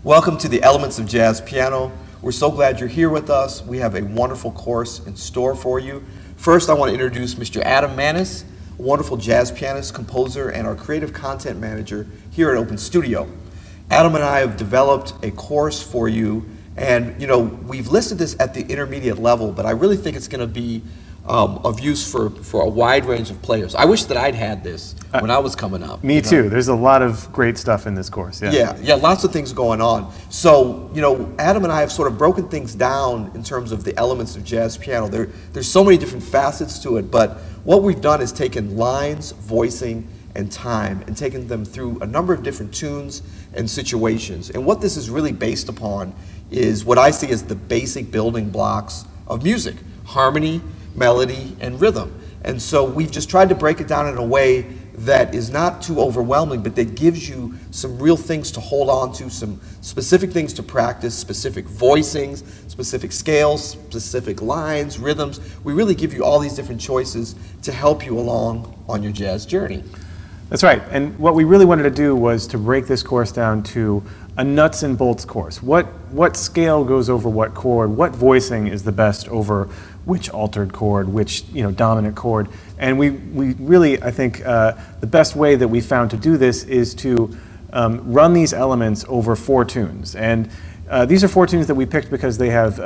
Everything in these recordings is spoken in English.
Welcome to the Elements of Jazz Piano. We're so glad you're here with us. We have a wonderful course in store for you. First, I want to introduce Mr. Adam Manis, a wonderful jazz pianist, composer, and our creative content manager here at Open Studio. Adam and I have developed a course for you, and we've listed this at the intermediate level, but I really think it's going to be of use for a wide range of players. I wish that I'd had this when I was coming up. Me too. There's a lot of great stuff in this course. Yeah, lots of things going on. So, Adam and I have sort of broken things down in terms of the elements of jazz piano. There's so many different facets to it, but what we've done is taken lines, voicing, and time and taken them through a number of different tunes and situations. And what this is really based upon is what I see as the basic building blocks of music: harmony, melody, and rhythm. And so we've just tried to break it down in a way that is not too overwhelming, but that gives you some real things to hold on to, some specific things to practice, specific voicings, specific scales, specific lines, rhythms. We really give you all these different choices to help you along on your jazz journey. That's right. And what we really wanted to do was to break this course down to a nuts and bolts course. What scale goes over what chord? What voicing is the best over which altered chord, which dominant chord? And we really, I think, the best way that we found to do this is to run these elements over 4 tunes. And these are 4 tunes that we picked because they have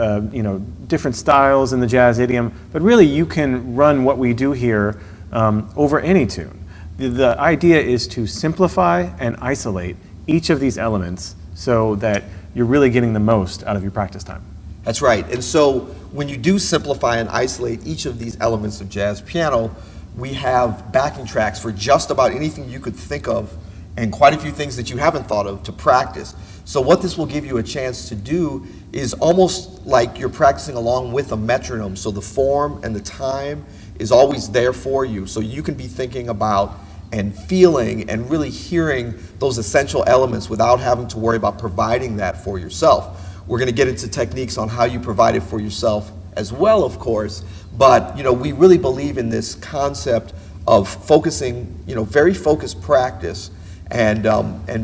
different styles in the jazz idiom. But really, you can run what we do here over any tune. The idea is to simplify and isolate each of these elements so that you're really getting the most out of your practice time. That's right. And so when you do simplify and isolate each of these elements of jazz piano, we have backing tracks for just about anything you could think of, and quite a few things that you haven't thought of to practice. So what this will give you a chance to do is almost like you're practicing along with a metronome. So the form and the time is always there for you. So you can be thinking about and feeling and really hearing those essential elements without having to worry about providing that for yourself. We're going to get into techniques on how you provide it for yourself as well, of course, but we really believe in this concept of focusing, very focused practice and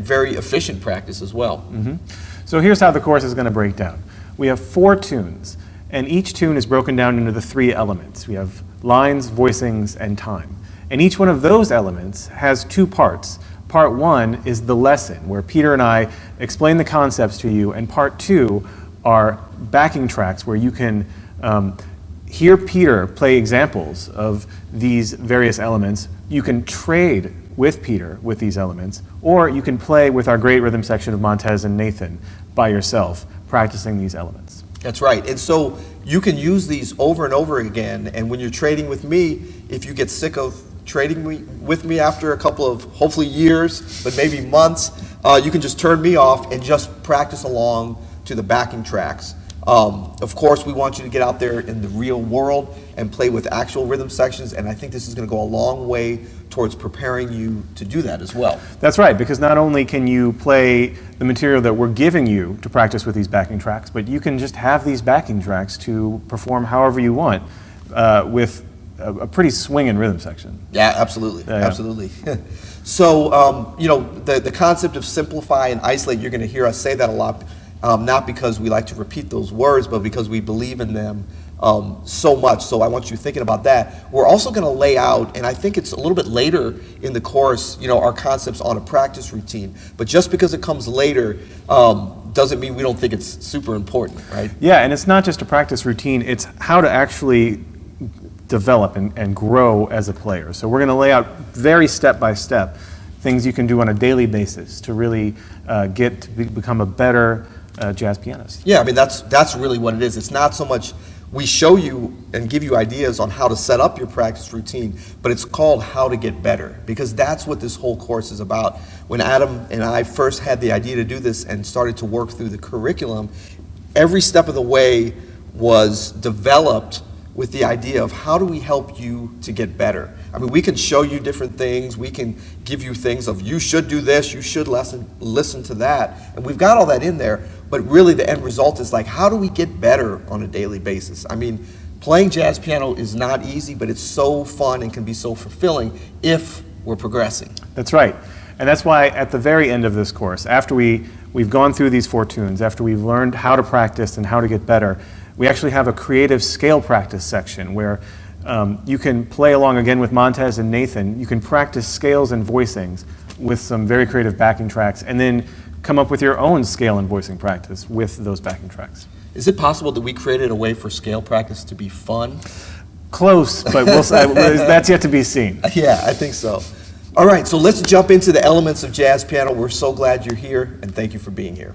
very efficient practice as well. Mm-hmm. So here's how the course is going to break down. We have 4 tunes, and each tune is broken down into the 3 elements. We have lines, voicings, and time. And each one of those elements has 2 parts. Part 1 is the lesson, where Peter and I explain the concepts to you, and part 2 are backing tracks where you can hear Peter play examples of these various elements. You can trade with Peter with these elements, or you can play with our great rhythm section of Montez and Nathan by yourself, practicing these elements. That's right. And so you can use these over and over again, and when you're trading with me, if you get sick of trading with me after a couple of hopefully years, but maybe months, you can just turn me off and just practice along to the backing tracks. Of course, we want you to get out there in the real world and play with actual rhythm sections, and I think this is going to go a long way towards preparing you to do that as well. That's right, because not only can you play the material that we're giving you to practice with these backing tracks, but you can just have these backing tracks to perform however you want with a pretty swinging rhythm section. Yeah, absolutely, absolutely. So, the concept of simplify and isolate, you're going to hear us say that a lot, not because we like to repeat those words, but because we believe in them so much. So I want you thinking about that. We're also going to lay out, and I think it's a little bit later in the course, our concepts on a practice routine. But just because it comes later doesn't mean we don't think it's super important, right? Yeah, and it's not just a practice routine, it's how to actually develop and grow as a player. So we're going to lay out very step-by-step things you can do on a daily basis to really get to become a better jazz pianist. Yeah, I mean, that's really what it is. It's not so much we show you and give you ideas on how to set up your practice routine, but it's called how to get better, because that's what this whole course is about. When Adam and I first had the idea to do this and started to work through the curriculum, every step of the way was developed with the idea of how do we help you to get better. I mean, we can show you different things, we can give you things of you should do this, you should listen to that, and we've got all that in there, but really the end result is like, how do we get better on a daily basis? I mean, playing jazz piano is not easy, but it's so fun and can be so fulfilling if we're progressing. That's right, and that's why at the very end of this course, after we we've gone through these 4 tunes, after we've learned how to practice and how to get better, we actually have a creative scale practice section where you can play along again with Montez and Nathan. You can practice scales and voicings with some very creative backing tracks, and then come up with your own scale and voicing practice with those backing tracks. Is it possible that we created a way for scale practice to be fun? Close, but that's yet to be seen. Yeah, I think so. All right, so let's jump into the elements of jazz piano. We're so glad you're here, and thank you for being here.